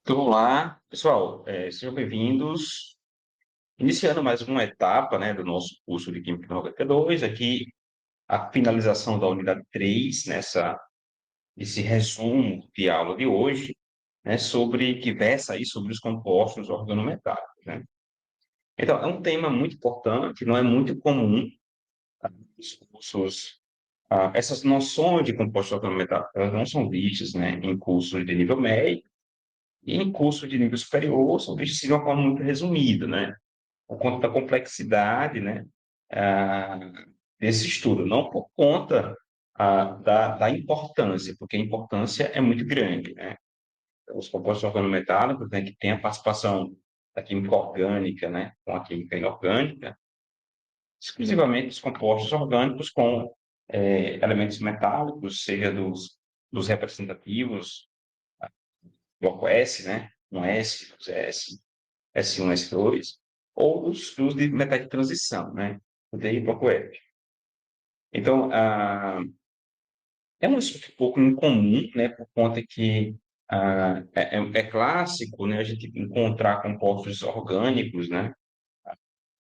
Então, olá, pessoal, sejam bem-vindos. Iniciando mais uma etapa, né, do nosso curso de Química Inorgânica 2, aqui a finalização da unidade 3 esse resumo de aula de hoje, né, que versa aí sobre os compostos organometálicos, né? Então, é um tema muito importante, não é muito comum os cursos, essas noções de compostos organometálicos, elas não são vistas, né, em cursos de nível médio e em cursos de nível superior, são vistas de uma forma muito resumida, né? Por conta da complexidade, né, ah, desse estudo, não por conta da importância, porque a importância é muito grande, né? Os compostos organometálicos, né, que têm a participação da química orgânica, né, com a química inorgânica, exclusivamente os compostos orgânicos com elementos metálicos, seja dos representativos, bloco S, né, um S, dois S, S1, S2, ou os de metais de transição, né? O DI e bloco F. Então, é um estudo um pouco incomum, né? Por conta que é clássico, né? A gente encontrar compostos orgânicos, né?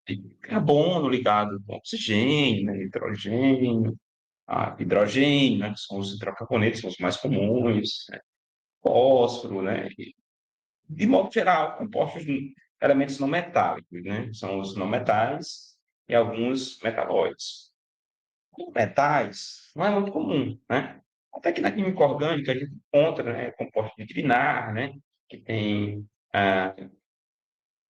De carbono ligado com oxigênio, né? Hidrogênio, hidrogênio, né? Que são os hidrocarbonetos, são os mais comuns, né? Fósforo, né? De modo geral, compostos de elementos não metálicos, né? São os não metais e alguns metalóides. Com metais, não é muito comum, né? Até que na química orgânica a gente encontra, né, compostos de grinar, né? Que tem ah,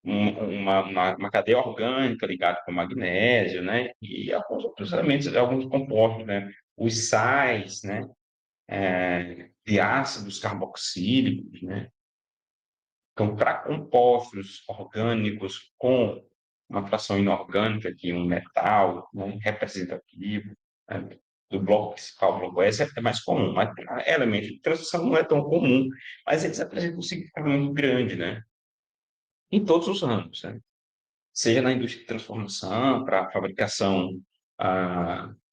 uma cadeia orgânica ligada com magnésio, né? E alguns outros elementos, alguns compostos, né? Os sais, né? De ácidos carboxílicos, né? Então, para compostos orgânicos com uma fração inorgânica de um metal, né, representativo, né, do bloco principal, o bloco S, é mais comum, mas para elementos de transição não é tão comum, mas eles apresentam um significado muito grande, né, em todos os ramos, né, seja na indústria de transformação, para a fabricação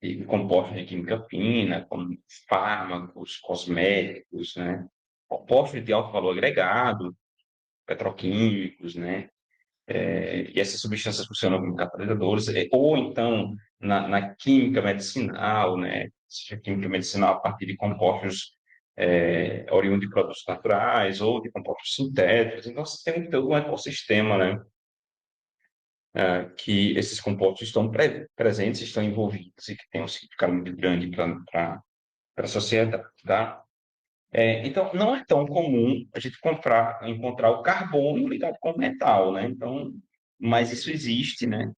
de compostos de química fina, como fármacos, cosméticos, né, compostos de alto valor agregado, petroquímicos, né? E essas substâncias funcionam como catalisadores, ou então na química medicinal, né? Seja química medicinal a partir de compostos oriundos de produtos naturais ou de compostos sintéticos. Então, você tem todo um ecossistema, né? Que esses compostos estão presentes, estão envolvidos e que tem um significado muito grande para a sociedade, tá? Então, não é tão comum a gente encontrar o carbono ligado com o metal, né? Então, mas isso existe, né?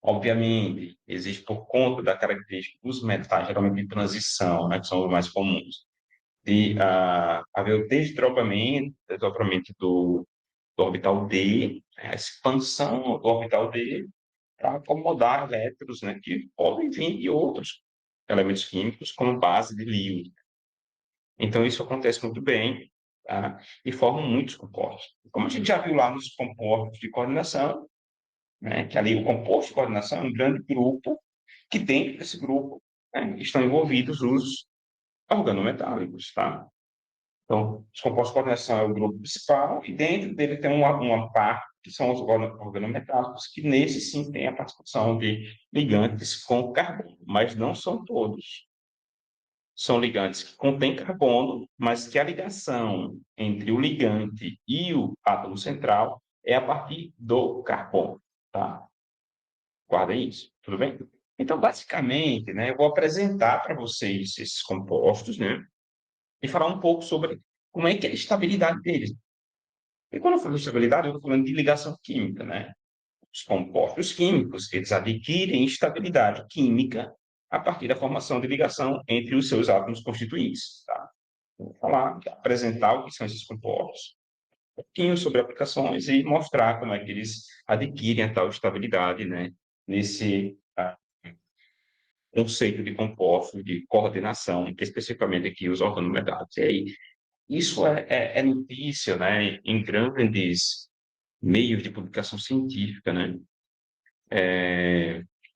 Obviamente, existe por conta da característica dos metais, geralmente de transição, né? Que são os mais comuns, de haver o desdobramento do orbital D, né? A expansão do orbital D para acomodar elétrons, né? Que podem vir de outros elementos químicos como base de lítio. Então, isso acontece muito bem, tá? E formam muitos compostos. Como a gente já viu lá nos compostos de coordenação, né, que ali o composto de coordenação é um grande grupo, que dentro desse grupo, né, estão envolvidos os organometálicos, tá? Então, os compostos de coordenação é o grupo principal, e dentro dele tem uma parte que são os organometálicos, que nesse sim tem a participação de ligantes com carbono, mas não são todos. São ligantes que contêm carbono, mas que a ligação entre o ligante e o átomo central é a partir do carbono, tá? Guardem isso, tudo bem? Então, basicamente, né, eu vou apresentar para vocês esses compostos, né, e falar um pouco sobre como é que é a estabilidade deles. E quando eu falo de estabilidade, eu estou falando de ligação química, né? Os compostos químicos, eles adquirem estabilidade química a partir da formação de ligação entre os seus átomos constituintes, tá? Vou falar, apresentar o que são esses compostos, um pouquinho sobre aplicações e mostrar como é que eles adquirem a tal estabilidade, né, nesse conceito de compostos, de coordenação, especificamente aqui os organometálicos. E aí, isso é notícia, né, em grandes meios de publicação científica, né?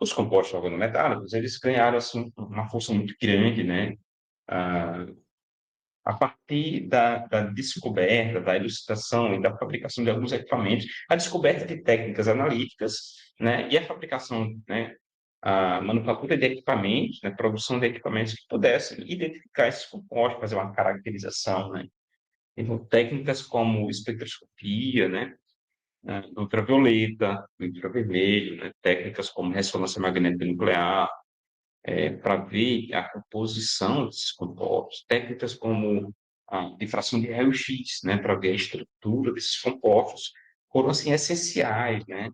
Os compostos organometálicos, eles ganharam assim uma força muito grande, né? a partir da descoberta, da elucidação e da fabricação de alguns equipamentos, a descoberta de técnicas analíticas, né, e a fabricação, né, a manufatura de equipamentos, né, produção de equipamentos que pudessem identificar esses compostos, fazer uma caracterização, né. Então, técnicas como espectroscopia, né, ultravioleta, infravermelho, né, técnicas como ressonância magnética nuclear, para ver a composição desses compostos, técnicas como a difração de raio-x, né, para ver a estrutura desses compostos, foram assim essenciais, né,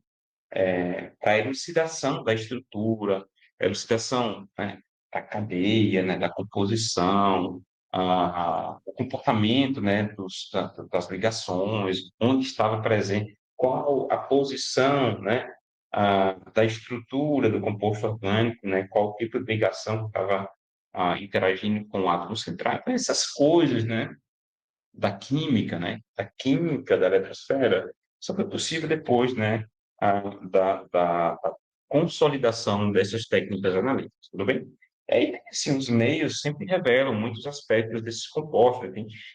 para a elucidação da estrutura, a elucidação, né, da cadeia, né, da composição, o comportamento, né, das ligações, onde estava presente, qual a posição, né, da estrutura do composto orgânico, né, qual tipo de ligação que estava interagindo com o átomo central. Então, essas coisas, né, da química da eletrosfera, só foi possível depois, né, da consolidação dessas técnicas analíticas, tudo bem? E aí, assim, os meios sempre revelam muitos aspectos desses compostos,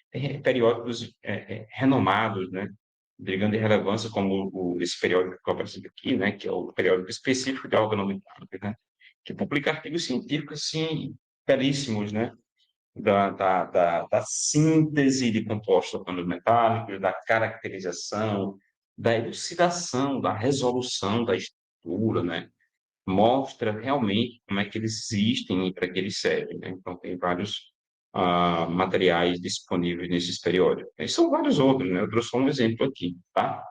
tem periódicos renomados, né, de grande relevância, como esse periódico que eu apresento aqui, né, que é o periódico específico de organomecânica, né, que publica artigos científicos, assim, belíssimos, né, da síntese de compostos organometálicos, da caracterização, da elucidação, da resolução da estrutura, né? Mostra realmente como é que eles existem e para que eles servem, né? Então, tem vários materiais disponíveis nesses periódicos. E são vários outros, né? Eu trouxe só um exemplo aqui, tá?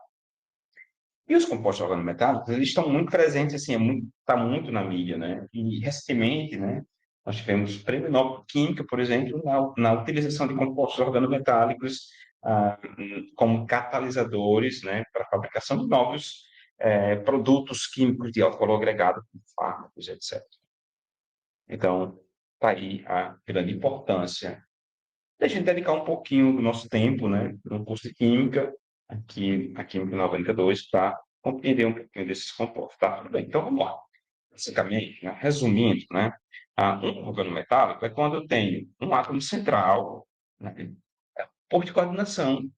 E os compostos organometálicos, eles estão muito presentes, assim, tá muito na mídia, né? E recentemente, né, nós tivemos o Prêmio Nobel de Química, por exemplo, na utilização de compostos organometálicos como catalisadores, né, para a fabricação de novos produtos químicos de alto valor agregado, como fármacos, etc. Então, está aí a grande importância de a gente dedicar um pouquinho do nosso tempo, né, no curso de Química, aqui na Química 92, para compreender um pouquinho desses compostos, tá? Tudo bem, então vamos lá. Basicamente, né, resumindo, né, um organometálico é quando eu tenho um átomo central, né, posto de coordenação,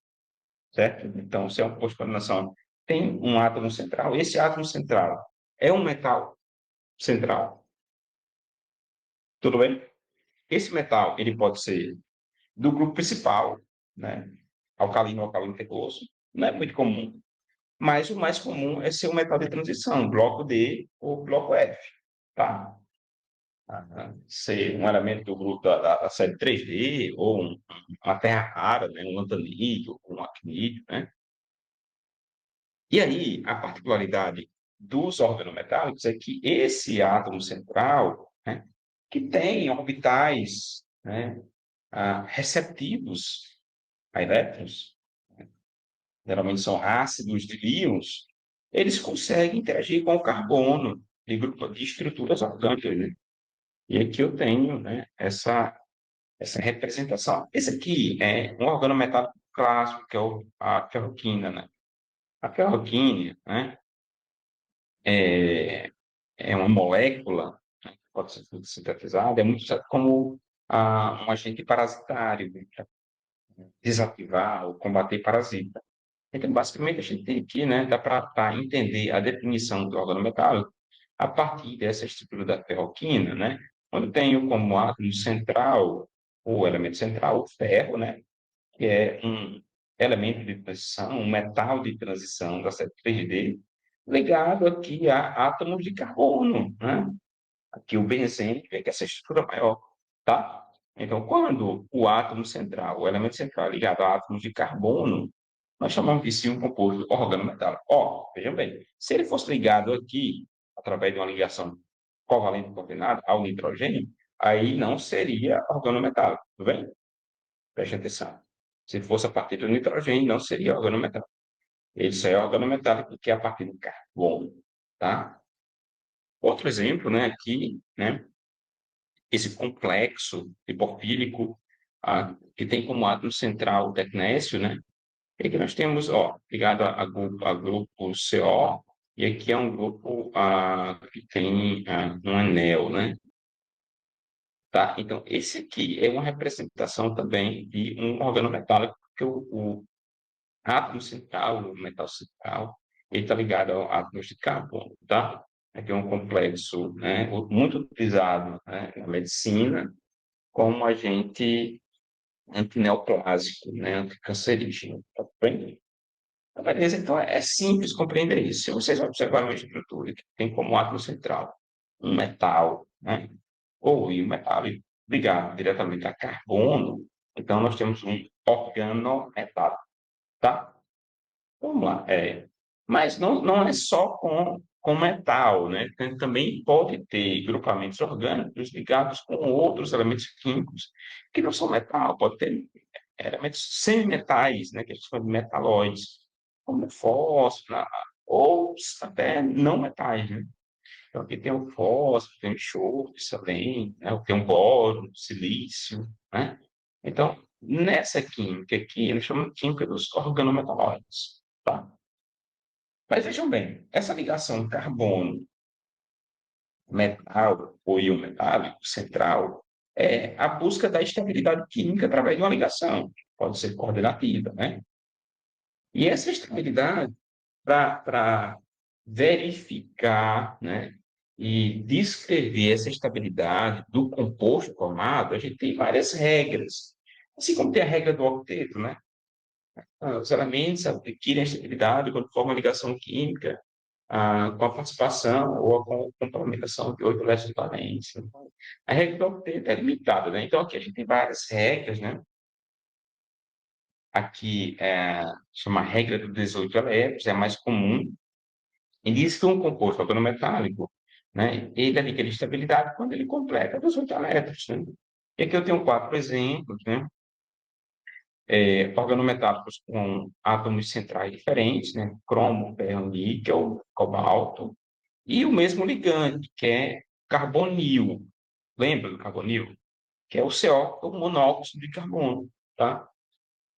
certo? Então, se é um posto de coordenação, tem um átomo central, esse átomo central é um metal central, tudo bem? Esse metal, ele pode ser do grupo principal, né? Alcalino ou alcalino terroso, não é muito comum. Mas o mais comum é ser um metal de transição, bloco D ou bloco F, tá? Ser um elemento do grupo da série 3D, ou uma terra rara, né? Um lantanídeo, um actinídeo, né? E aí, a particularidade dos organometálicos é que esse átomo central, né, que tem orbitais, né, receptivos a elétrons, geralmente são ácidos de íons, eles conseguem interagir com o carbono de estruturas orgânicas, né? E aqui eu tenho, né, essa representação. Esse aqui é um organometálico clássico, que é a ferroquina, né? A ferroquina, né, é, é uma molécula, né, que pode ser sintetizada, é muito usada como um agente parasitário, né, para desativar ou combater parasitas. Então, basicamente, a gente tem aqui, né, dá para entender a definição do organometálico a partir dessa estrutura da ferroquina, né, onde tenho como átomo central, ou elemento central, o ferro, né, que é um elemento de transição, um metal de transição da série 3D, ligado aqui a átomos de carbono, né? Aqui o benzene, que é essa estrutura maior, tá? Então, quando o átomo central, o elemento central é ligado a átomos de carbono, nós chamamos de si um composto organometálico. Ó, vejam bem, se ele fosse ligado aqui, através de uma ligação covalente coordenada ao nitrogênio, aí não seria organometálico, tudo bem? Preste atenção. Se fosse a partir do nitrogênio, não seria organometálico. Ele só é organometálico porque é a partir do carbono, tá? Outro exemplo, né, aqui, né, esse complexo hipofílico, que tem como átomo central o tecnécio, né? E aqui nós temos, ó, ligado a grupo CO, e aqui é um grupo que tem um anel, né? tá? Então, esse aqui é uma representação também de um organometálico, porque o átomo central, o metal central, ele está ligado ao átomo de carbono, tá? Aqui é um complexo, né, muito utilizado, né, na medicina como agente antineoplásico, né, anticancerígeno, tá bem? Tá, beleza, então é simples compreender isso. Se vocês observarem uma estrutura que tem como átomo central um metal, né, ou e um metal ligado diretamente a carbono, então nós temos um organometálico, tá? Vamos lá. Mas não é só com metal, né? Também pode ter grupamentos orgânicos ligados com outros elementos químicos que não são metal, pode ter elementos semimetais, né? Que a gente chama de metalóides, como fósforo, ou até não metais, né? Então, aqui tem o fósforo, tem o enxofre, selênio, né? Tem o boro, silício, né? Então, nessa química aqui, eles chamam de química dos organometalóides, tá? Mas vejam bem, essa ligação carbono-metal ou íon metálico central é a busca da estabilidade química através de uma ligação, pode ser coordenativa, né? E essa estabilidade, para verificar, né, e descrever essa estabilidade do composto formado, a gente tem várias regras. Assim como tem a regra do octeto, né? Os elementos adquirem a estabilidade quando formam ligação química com a participação ou com a complementação de 8 elétrons de valência. A regra do octeto é limitada, né? Então, aqui a gente tem várias regras, né? Aqui chama regra dos 18 elétrons, é a mais comum. E diz que um composto organometálico, né, ele adquire estabilidade quando ele completa 18 elétrons, né? E aqui eu tenho 4 exemplos, né? Organometálicos com átomos centrais diferentes, né? Cromo, ferro, níquel, cobalto, e o mesmo ligante, que é carbonil. Lembra do carbonil? Que é o CO, o monóxido de carbono, tá?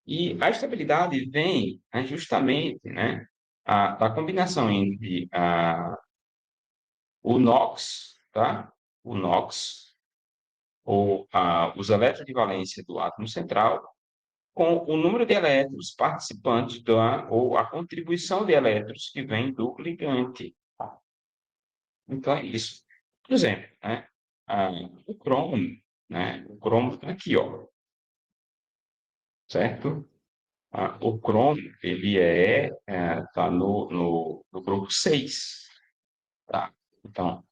E a estabilidade vem justamente, né, da combinação entre o NOx, tá? O NOx, ou os elétrons de valência do átomo central, com o número de elétrons participantes ou a contribuição de elétrons que vem do ligante. Tá? Então, é isso. Por exemplo, né, o cromo, né, o cromo está aqui, ó, certo? O cromo, ele tá no grupo 6, tá? Então,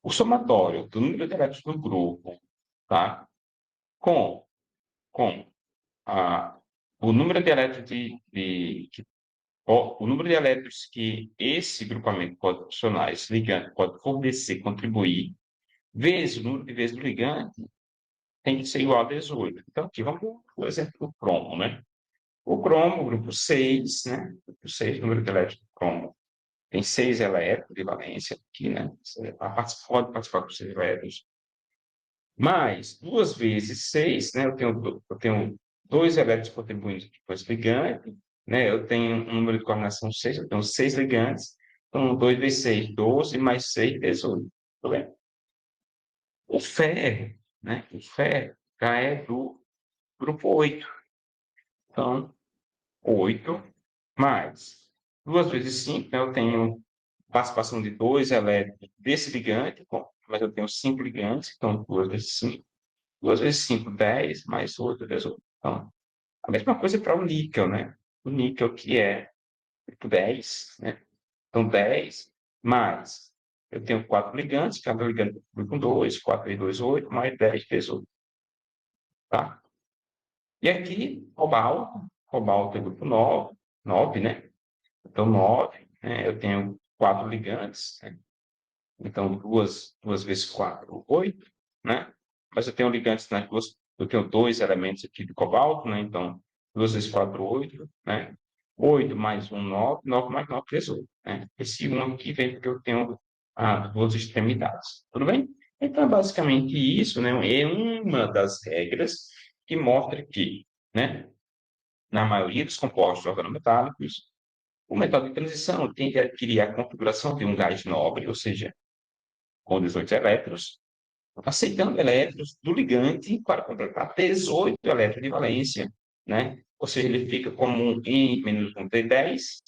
o somatório do número de elétrons do grupo, tá? Com, com a, o número de elétrons o número de elétrons que esse grupamento pode adicionar, esse ligante pode fornecer, contribuir, vezes o número de vezes do ligante, tem que ser igual a 18. Então, aqui vamos por exemplo do cromo, né? O cromo, grupo 6, né? Grupo 6, número de elétrons do cromo. Tem 6 elétrons de valência aqui, né? Você pode participar com 6 elétrons. Mais 2 vezes 6, né? Eu tenho 2 elétrons contribuindo com esse ligante, né? Eu tenho um número de coordenação 6, eu tenho 6 ligantes. Então, 2 vezes 6, 12, mais 6, 18. Tudo bem? O ferro, né? O ferro já é do grupo 8. Então, 8 mais 2 vezes 5, né? Eu tenho participação de 2 elétrons desse ligante, bom, mas eu tenho 5 ligantes, então 2 vezes 5. 2 vezes 5, 10, mais 8, 18. Então, a mesma coisa para o níquel, né? O níquel que é tipo 10, né? Então, 10 mais. Eu tenho 4 ligantes, cada ligante com 2, 4 vezes 2, 8, mais 10, 18. Tá? E aqui, cobalto é grupo 9, 9, né? Então, 9, né? Eu tenho 4 ligantes, né? Então, 2 vezes 4, 8, né? Mas eu tenho ligantes nas duas, eu tenho 2 elementos aqui de cobalto, né? Então, 2 vezes 4, 8, né? 8 mais 1, 9, 9 mais 9, 18, né? Esse 1 aqui vem porque eu tenho duas extremidades, tudo bem? Então, é basicamente isso, né? É uma das regras que mostra que, né? Na maioria dos compostos organometálicos, o método de transição tende a adquirir a configuração de um gás nobre, ou seja, com 18 elétrons, aceitando elétrons do ligante para completar 18 elétrons de valência, né? Ou seja, ele fica como um N-1D10,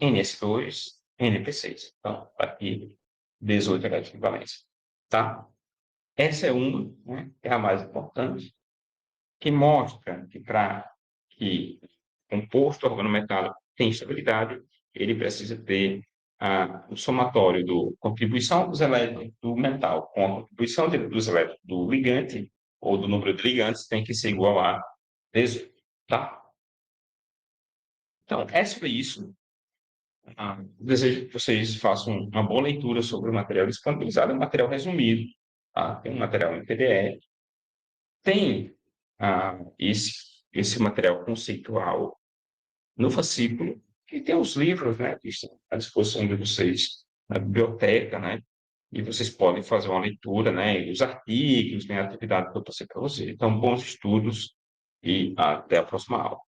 NS2, NP6. Então, tá aqui 18 elétrons de valência, tá? Essa é uma, né, que é a mais importante, que mostra que para que composto organometálico tem estabilidade, ele precisa ter o somatório da contribuição dos elétrons do metal com a contribuição dos elétrons do ligante, ou do número de ligantes, tem que ser igual a 18, tá? Então, é sobre isso. Desejo que vocês façam uma boa leitura sobre o material disponibilizado, é um material resumido, tá? Tem um material em PDF, tem esse material conceitual no fascículo, e tem os livros, né, que estão à disposição de vocês na biblioteca, né, e vocês podem fazer uma leitura, né, e os artigos, né, a atividade que eu passei para vocês. Então, bons estudos e até a próxima aula.